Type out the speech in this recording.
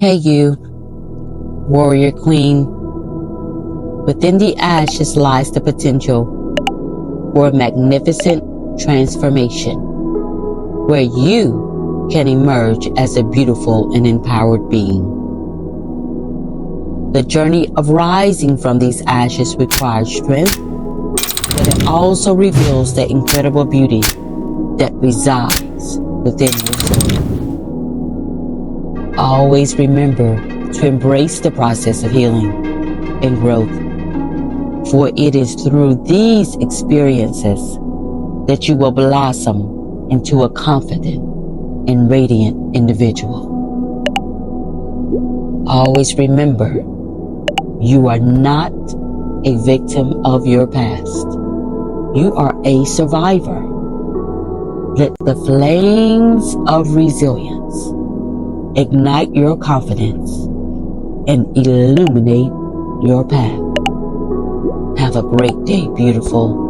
Hey you, warrior queen. Within the ashes lies the potential for a magnificent transformation, where you can emerge as a beautiful and empowered being. The journey of rising from these ashes requires strength, but it also reveals the incredible beauty that resides within yourself. Always remember to embrace the process of healing and growth, for it is through these experiences that you will blossom into a confident and radiant individual. Always remember, you are not a victim of your past. You are a survivor. Let the flames of resilience ignite your confidence and illuminate your path. Have a great day, beautiful.